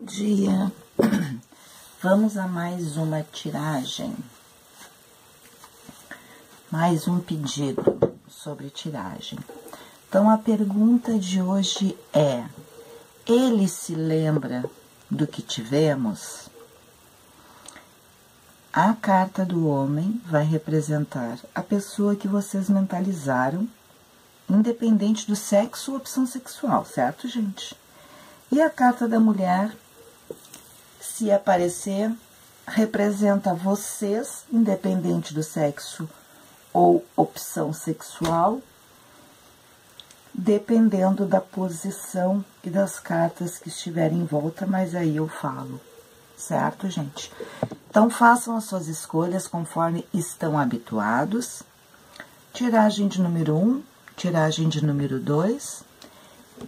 dia. Vamos a mais uma tiragem. Mais um pedido sobre tiragem. Então, a pergunta de hoje é: ele se lembra do que tivemos? A carta do homem vai representar a pessoa que vocês mentalizaram, independente do sexo ou opção sexual, certo, gente? E a carta da mulher, se aparecer, representa vocês, independente do sexo ou opção sexual, dependendo da posição e das cartas que estiverem em volta, mas aí eu falo, certo, gente? Então, façam as suas escolhas conforme estão habituados. Tiragem de número 1, tiragem de número 2.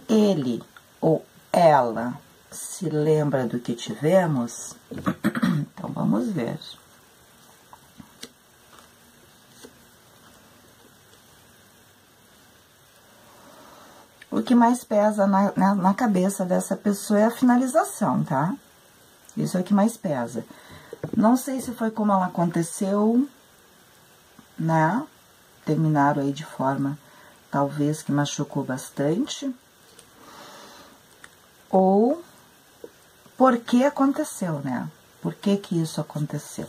Ele ou ela se lembra do que tivemos? Então, vamos ver. O que mais pesa na cabeça dessa pessoa é a finalização, tá? Isso é o que mais pesa. Não sei se foi como ela aconteceu, né? Terminaram aí de forma, talvez, que machucou bastante. Ou por que aconteceu, né? Por que isso aconteceu?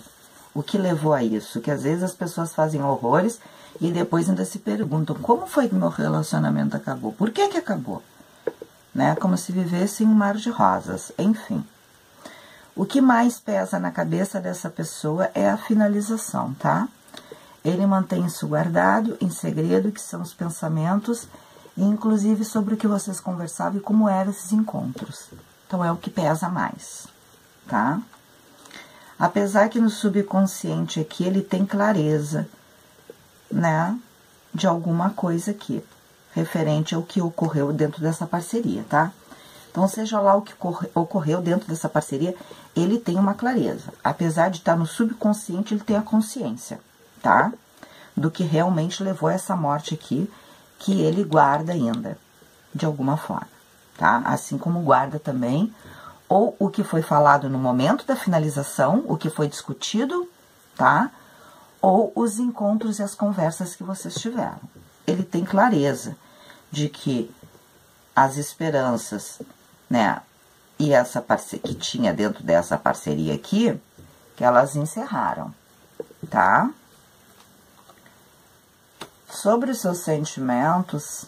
O que levou a isso? Que às vezes as pessoas fazem horrores e depois ainda se perguntam: como foi que meu relacionamento acabou? Por que acabou? Né? Como se vivesse em um mar de rosas, enfim. O que mais pesa na cabeça dessa pessoa é a finalização, tá? Ele mantém isso guardado, em segredo, que são os pensamentos, e inclusive sobre o que vocês conversavam e como eram esses encontros. Então, é o que pesa mais, tá? Apesar que no subconsciente aqui ele tem clareza, né, de alguma coisa aqui, referente ao que ocorreu dentro dessa parceria, tá? Então, seja lá o que ocorreu dentro dessa parceria, ele tem uma clareza. Apesar de estar no subconsciente, ele tem a consciência, tá? Do que realmente levou a essa morte aqui, que ele guarda ainda, de alguma forma, tá? Assim como guarda também, ou o que foi falado no momento da finalização, o que foi discutido, tá? Ou os encontros e as conversas que vocês tiveram. Ele tem clareza de que as esperanças, né, e essa parceria que tinha dentro dessa parceria aqui, que elas encerraram, tá? Sobre os seus sentimentos,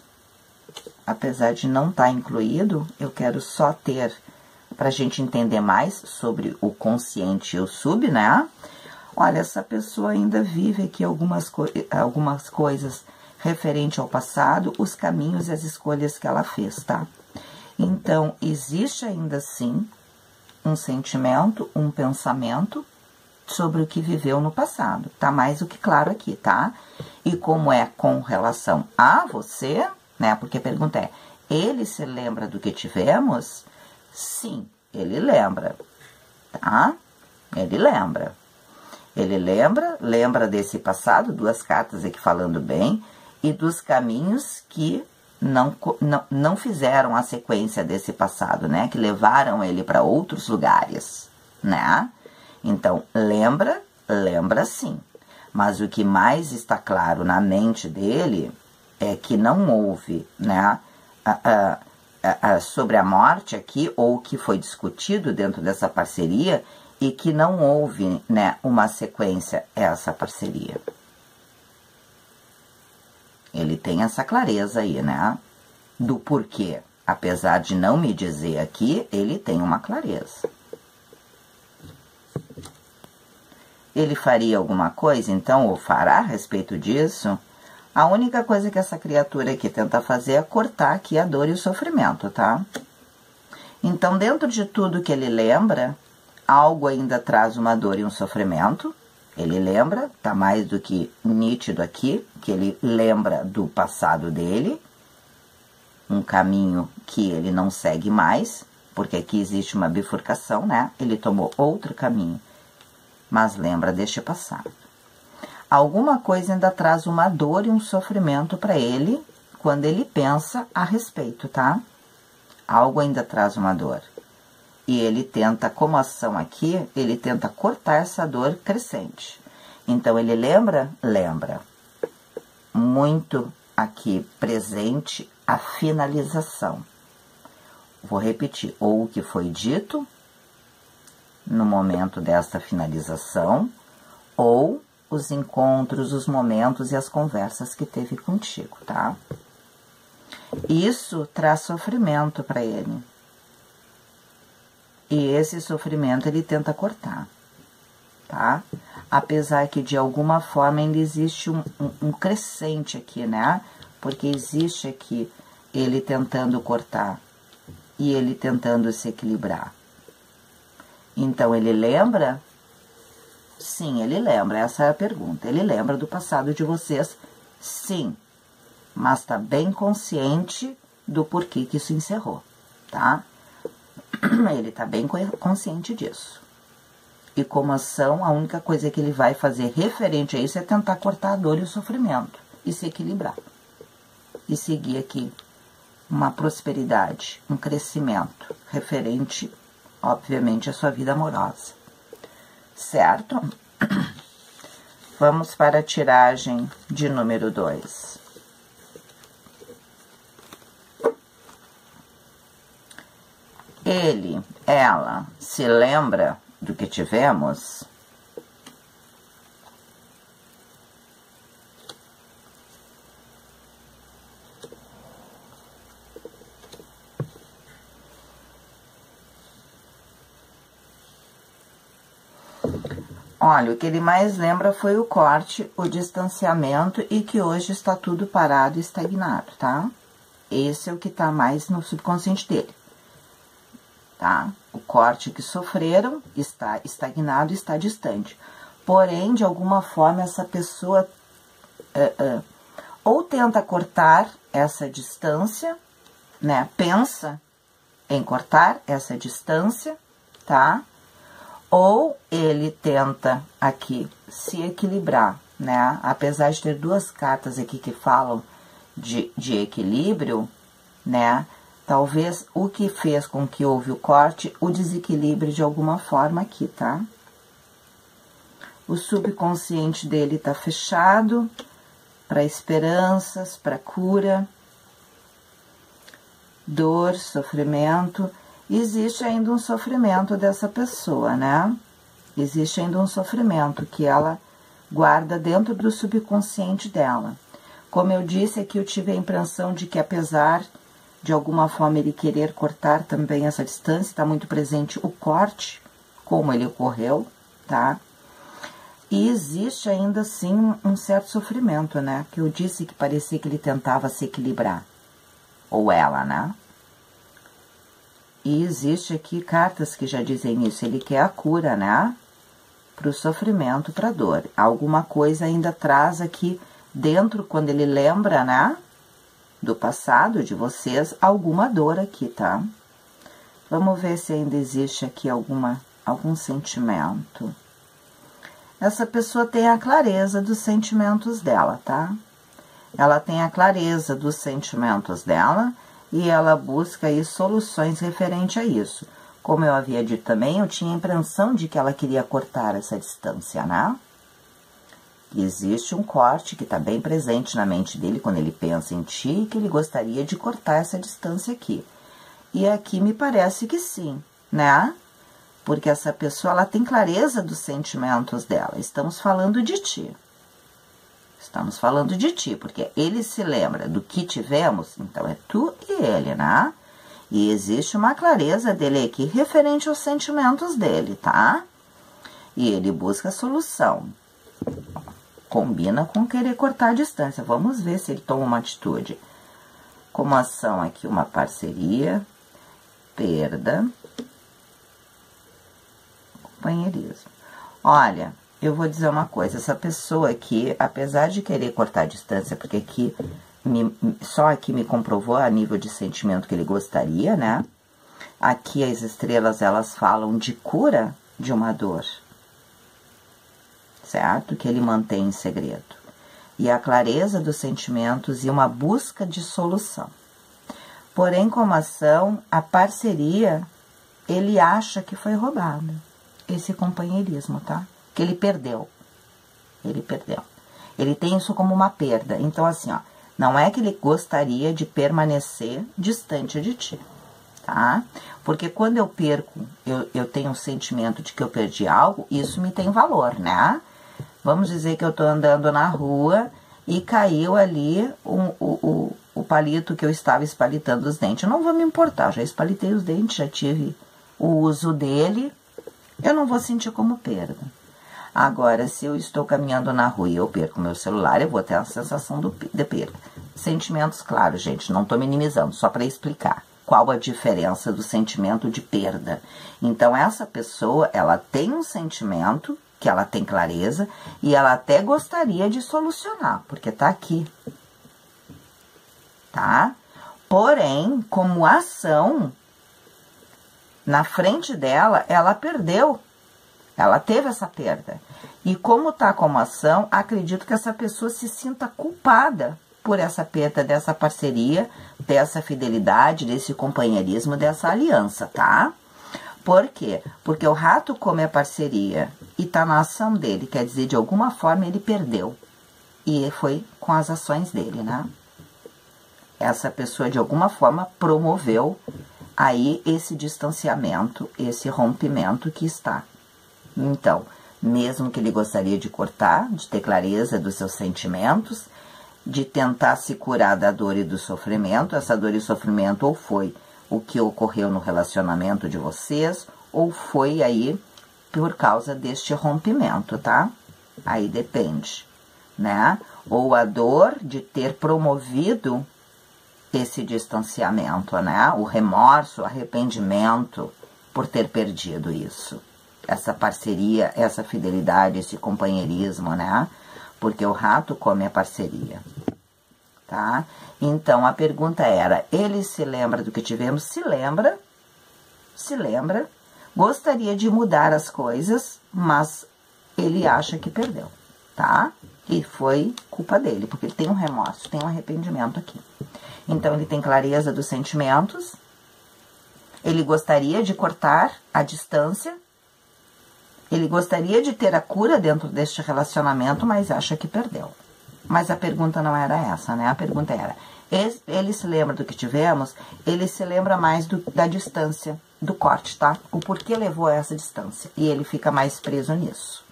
apesar de não estar incluído, eu quero só ter, pra gente entender mais sobre o consciente e o sub, né? Olha, essa pessoa ainda vive aqui algumas coisas referente ao passado, os caminhos e as escolhas que ela fez, tá? Então, existe ainda sim um sentimento, um pensamento sobre o que viveu no passado. Tá mais do que claro aqui, tá? E como é com relação a você, né? Porque a pergunta é: ele se lembra do que tivemos? Sim, ele lembra, tá? Ele lembra. Ele lembra desse passado, duas cartas aqui falando bem, e dos caminhos que não fizeram a sequência desse passado, né? Que levaram ele para outros lugares, né? Então, lembra sim. Mas o que mais está claro na mente dele é que não houve, né? Sobre a morte aqui, ou que foi discutido dentro dessa parceria, e que não houve, né, uma sequência a essa parceria. Ele tem essa clareza aí, né, do porquê. Apesar de não me dizer aqui, ele tem uma clareza. Ele faria alguma coisa, então, ou fará a respeito disso? A única coisa que essa criatura aqui tenta fazer é cortar aqui a dor e o sofrimento, tá? Então, dentro de tudo que ele lembra, algo ainda traz uma dor e um sofrimento. Ele lembra, tá mais do que nítido aqui, que ele lembra do passado dele, um caminho que ele não segue mais, porque aqui existe uma bifurcação, né? Ele tomou outro caminho, mas lembra deste passado. Alguma coisa ainda traz uma dor e um sofrimento para ele quando ele pensa a respeito, tá? Algo ainda traz uma dor. E ele tenta, como ação aqui, ele tenta cortar essa dor crescente. Então, ele lembra? Lembra. Muito aqui presente a finalização. Vou repetir, ou o que foi dito no momento desta finalização, ou os encontros, os momentos e as conversas que teve contigo, tá? Isso traz sofrimento para ele. E esse sofrimento ele tenta cortar, tá? Apesar que de alguma forma ainda existe um crescente aqui, né? Porque existe aqui ele tentando cortar e ele tentando se equilibrar. Então, ele lembra? Sim, ele lembra. Essa é a pergunta. Ele lembra do passado de vocês? Sim. Mas está bem consciente do porquê que isso encerrou, tá? Ele está bem consciente disso. E como ação, a única coisa que ele vai fazer referente a isso é tentar cortar a dor e o sofrimento. E se equilibrar. E seguir aqui uma prosperidade, um crescimento referente, obviamente, à sua vida amorosa. Certo? Vamos para a tiragem de número 2. Ele, ela, se lembra do que tivemos? Olha, o que ele mais lembra foi o corte, o distanciamento e que hoje está tudo parado e estagnado, tá? Esse é o que está mais no subconsciente dele, tá? O corte que sofreram está estagnado e está distante. Porém, de alguma forma, essa pessoa ou tenta cortar essa distância, né? Pensa em cortar essa distância, tá? Ou ele tenta aqui se equilibrar, né? Apesar de ter duas cartas aqui que falam de equilíbrio, né? Talvez o que fez com que houve o corte, o desequilíbrio de alguma forma aqui, tá? O subconsciente dele tá fechado para esperanças, para cura, dor, sofrimento. Existe ainda um sofrimento dessa pessoa, né? Existe ainda um sofrimento que ela guarda dentro do subconsciente dela. Como eu disse aqui, eu tive a impressão de que apesar de alguma forma ele querer cortar também essa distância, está muito presente o corte, como ele ocorreu, tá? E existe ainda assim um certo sofrimento, né? Que eu disse que parecia que ele tentava se equilibrar. Ou ela, né? E existe aqui cartas que já dizem isso, ele quer a cura, né? Para o sofrimento, para a dor. Alguma coisa ainda traz aqui dentro, quando ele lembra, né? Do passado de vocês, alguma dor aqui, tá? Vamos ver se ainda existe aqui algum sentimento. Essa pessoa tem a clareza dos sentimentos dela, tá? Ela tem a clareza dos sentimentos dela e ela busca aí soluções referente a isso. Como eu havia dito também, eu tinha a impressão de que ela queria cortar essa distância, né? E existe um corte que está bem presente na mente dele quando ele pensa em ti, que ele gostaria de cortar essa distância aqui. E aqui me parece que sim, né? Porque essa pessoa, ela tem clareza dos sentimentos dela. Estamos falando de ti. Estamos falando de ti, porque ele se lembra do que tivemos, então é tu e ele, né? E existe uma clareza dele aqui referente aos sentimentos dele, tá? E ele busca a solução. Combina com querer cortar a distância. Vamos ver se ele toma uma atitude. Como ação aqui, uma parceria, perda, companheirismo. Olha, eu vou dizer uma coisa, essa pessoa aqui, apesar de querer cortar a distância, porque aqui, só aqui me comprovou a nível de sentimento que ele gostaria, né? Aqui as estrelas, elas falam de cura de uma dor, certo? Que ele mantém em segredo. E a clareza dos sentimentos e uma busca de solução. Porém, como ação, a parceria ele acha que foi roubado esse companheirismo, tá? Que ele perdeu. Ele perdeu. Ele tem isso como uma perda. Então, assim, ó, não é que ele gostaria de permanecer distante de ti, tá? Porque quando eu perco, eu tenho um sentimento de que eu perdi algo, isso me tem valor, né? Vamos dizer que eu tô andando na rua e caiu ali o palito que eu estava espalitando os dentes. Eu não vou me importar, já espalitei os dentes, já tive o uso dele, eu não vou sentir como perda. Agora, se eu estou caminhando na rua e eu perco meu celular, eu vou ter a sensação de perda. Sentimentos, claro, gente, não estou minimizando, só para explicar qual a diferença do sentimento de perda. Então, essa pessoa, ela tem um sentimento que ela tem clareza e ela até gostaria de solucionar, porque tá aqui, tá? Porém, como ação, na frente dela, ela perdeu. Ela teve essa perda. E como tá como ação, acredito que essa pessoa se sinta culpada por essa perda dessa parceria, dessa fidelidade, desse companheirismo, dessa aliança, tá? Por quê? Porque o rato come a parceria e tá na ação dele, quer dizer, de alguma forma ele perdeu. E foi com as ações dele, né? Essa pessoa, de alguma forma, promoveu aí esse distanciamento, esse rompimento que está. Então, mesmo que ele gostaria de cortar, de ter clareza dos seus sentimentos, de tentar se curar da dor e do sofrimento, essa dor e sofrimento ou foi o que ocorreu no relacionamento de vocês, ou foi aí por causa deste rompimento, tá? Aí depende, né? Ou a dor de ter promovido esse distanciamento, né? O remorso, o arrependimento por ter perdido isso. Essa parceria, essa fidelidade, esse companheirismo, né? Porque o rato come a parceria, tá? Então, a pergunta era, ele se lembra do que tivemos? Se lembra, gostaria de mudar as coisas, mas ele acha que perdeu, tá? E foi culpa dele, porque ele tem um remorso, tem um arrependimento aqui. Então, ele tem clareza dos sentimentos, ele gostaria de cortar a distância, ele gostaria de ter a cura dentro deste relacionamento, mas acha que perdeu. Mas a pergunta não era essa, né? A pergunta era, ele se lembra do que tivemos? Ele se lembra mais da distância, do corte, tá? O porquê levou a essa distância. E ele fica mais preso nisso,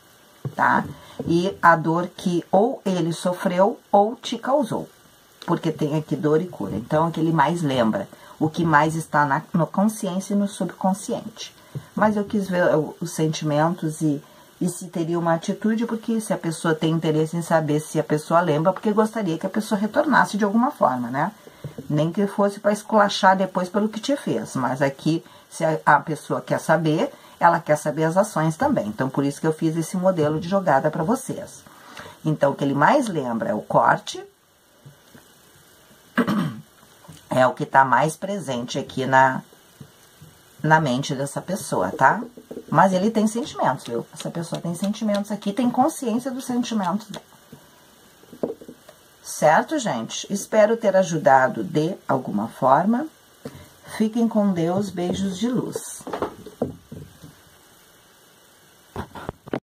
tá? E a dor que ou ele sofreu ou te causou. Porque tem aqui dor e cura. Então, é que ele mais lembra. O que mais está na consciência e no subconsciente. Mas eu quis ver os sentimentos e se teria uma atitude, porque se a pessoa tem interesse em saber se a pessoa lembra, porque gostaria que a pessoa retornasse de alguma forma, né? Nem que fosse para esculachar depois pelo que te fez, mas aqui, se a pessoa quer saber, ela quer saber as ações também. Então, por isso que eu fiz esse modelo de jogada para vocês. Então, o que ele mais lembra é o corte, é o que está mais presente aqui na mente dessa pessoa, tá? Mas ele tem sentimentos, viu? Essa pessoa tem sentimentos aqui, tem consciência dos sentimentos dela. Certo, gente? Espero ter ajudado de alguma forma. Fiquem com Deus, beijos de luz.